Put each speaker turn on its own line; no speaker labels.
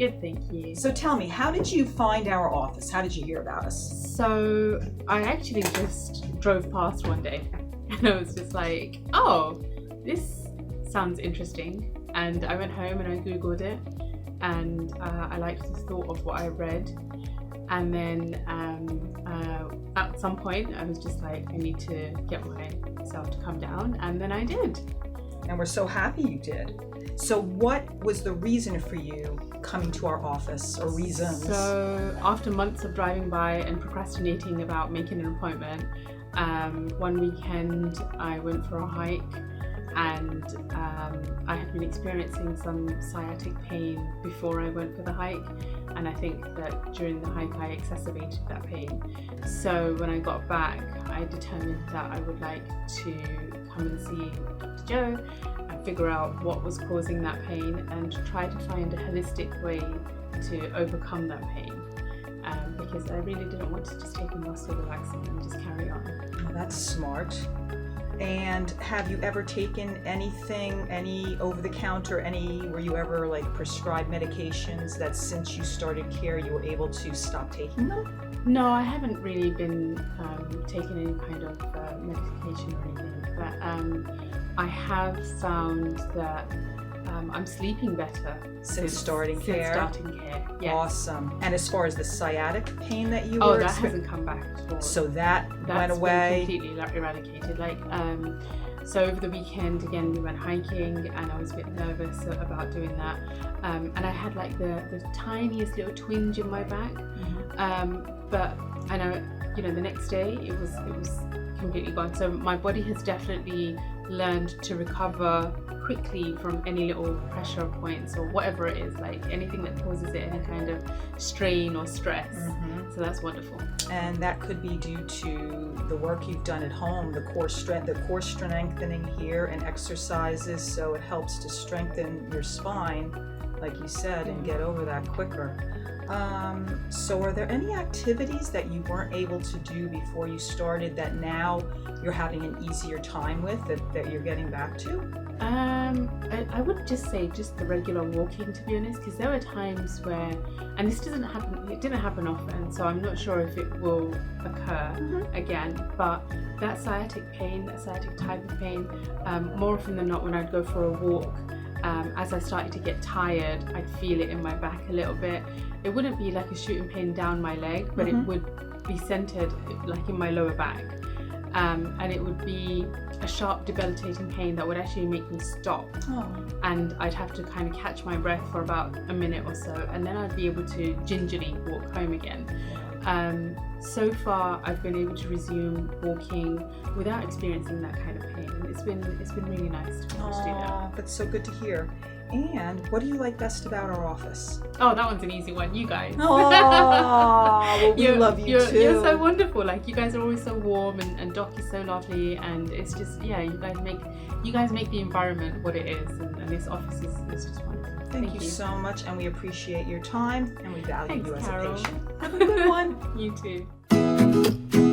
good, thank you.
So tell me, how did you find our office? How did you hear about us?
So I actually just drove past one day and I was just like, oh, this sounds interesting. And I went home and I Googled it, and I liked the thought of what I read. And then at some point I was just like, I need to get myself to come down, and then I did.
And we're so happy you did. So what was the reason for you coming to our office, or reasons?
So after months of driving by and procrastinating about making an appointment, one weekend I went for a hike, and I had been experiencing some sciatic pain before I went for the hike, and I think that during the hike I exacerbated that pain. So when I got back, I determined that I would like to come and see Dr. Joe and figure out what was causing that pain and try to find a holistic way to overcome that pain, because I really didn't want to just take a muscle relaxant and just carry on.
Oh, that's smart. And have you ever taken anything, any over-the-counter, were you ever like prescribed medications that since you started care you were able to stop taking them?
No, I haven't really been taking any kind of medication or anything, but I have found that I'm sleeping better
Since starting care?
Since starting care, yes.
Awesome. And as far as the sciatic pain that you
were...
were...
that hasn't come back at all.
So that went away?
That's been completely eradicated. So over the weekend, again, we went hiking and I was a bit nervous about doing that. And I had like the tiniest little twinge in my back. But I know, the next day it was completely gone. So my body has definitely learned to recover quickly from any little pressure points or whatever it is, like anything that causes it any kind of strain or stress. So that's wonderful.
And that could be due to the work you've done at home, the core strengthening here and exercises, so it helps to strengthen your spine, like you said, and get over that quicker. So are there any activities that you weren't able to do before you started that now you're having an easier time with, that you're getting back to?
I would just say just the regular walking, to be honest, because there were times where, and this didn't happen often, so I'm not sure if it will occur again, but that sciatic type of pain, more often than not when I'd go for a walk, as I started to get tired, I'd feel it in my back a little bit. It wouldn't be like a shooting pain down my leg, but it would be centered like in my lower back. And it would be a sharp, debilitating pain that would actually make me stop. And I'd have to kind of catch my breath for about a minute or so, and then I'd be able to gingerly walk home again. So far, I've been able to resume walking without experiencing that kind of pain. It's been really nice to be able to do that.
That's so good to hear. And what do you like best about our office?
Oh, that one's an easy one. You guys.
Oh, well, we love you too.
You're so wonderful. Like, you guys are always so warm, and Doc is so lovely, and it's just, you guys make the environment what it is, and this office is just wonderful.
Thank you so much, and we appreciate your time, and we value you as
Carol.
a patient. Have a good one.
You too.